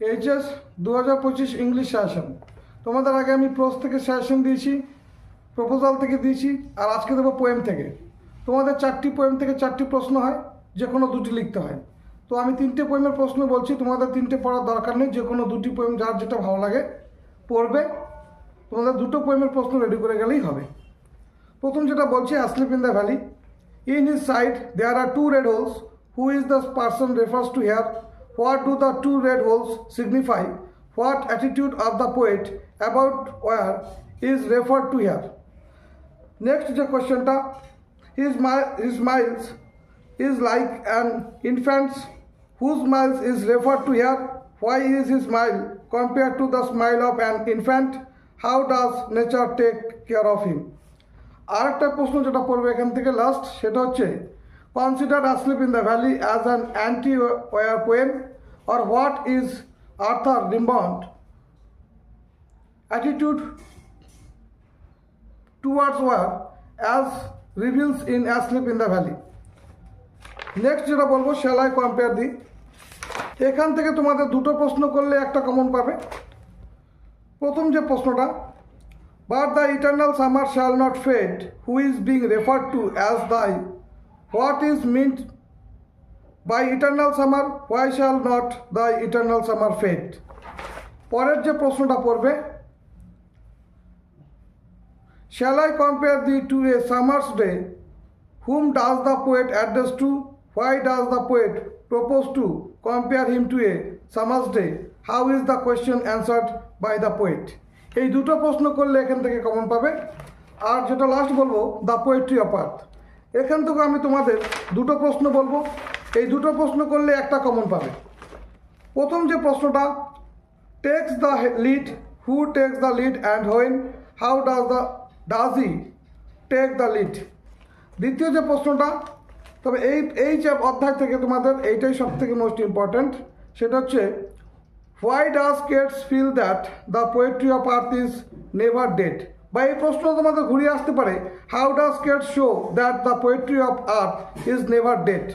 HS 2025 English session. তোমাদের আগে আমি প্রোজ থেকে সেশন দিয়েছি, প্রপোজাল থেকে দিয়েছি, আর আজকে দেবো পোয়েম থেকে। তোমাদের 4টি পোয়েম থেকে 4টি প্রশ্ন হয়, যে কোনো 2টি লিখতে হয়। তো আমি 3টে পোয়েমের প্রশ্ন বলছি, তোমাদের 3টে পড়ার দরকার নেই, যে কোনো 2টি পোয়েম যার যেটা ভালো লাগে পড়বে। তোমাদের 2টো পোয়েমের প্রশ্ন রেডি করে গেলেই হবে। প্রথম যেটা বলছি, asleep in the valley. In his side there are 2 red holes. Who is the person refers to here? What do the 2 red holes signify? What attitude of the poet about where is referred to here? Next যে কোয়েশ্চেনটা, his smiles is like an infant's. Whose smiles is referred to here? Why is his smile compared to the smile of an infant? How does nature take care of him? আরেকটা প্রশ্ন যেটা পড়বে এখান থেকে last, সেটা হচ্ছে consider asleep in the valley as an anti-war poem, or what is Arthur Rimbaud's attitude towards war as reveals in Asleep in the Valley? Next যেটা বলবো, শ্যাল আই কম্পেয়ার দি। এখান থেকে তোমাদের 2টো প্রশ্ন করলে একটা কমন পাবে। প্রথম যে প্রশ্নটা, but the eternal summer shall not fade, who is being referred to as thy? What is meant by eternal summer? Why shall not thy eternal summer fade? পরের যে প্রশ্নটা পড়বে, shall I compare thee to a summer's day? Whom does the poet address to? Why does the poet propose to compare him to a summer's day? How is the question answered by the poet? এই 2টো প্রশ্ন করলে এখান থেকে common পাবে। আর যেটা last বলবো, the poetry of earth. এখান থেকে আমি তোমাদের 2টো প্রশ্ন বলবো, এই 2টো প্রশ্ন করলে একটা কমন পাবে। প্রথম যে প্রশ্নটা, takes the lead, who takes the lead and when, how does he take the lead? দ্বিতীয় যে প্রশ্নটা, তবে এই যে অধ্যায় থেকে তোমাদের এইটাই সব থেকে মোস্ট ইম্পর্ট্যান্ট, সেটা হচ্ছে why does Keats feel that the poetry of earth is never dead? বা এই প্রশ্ন তোমাদের ঘুরিয়ে আসতে পারে, how does Keats show that the poetry of earth is never dead?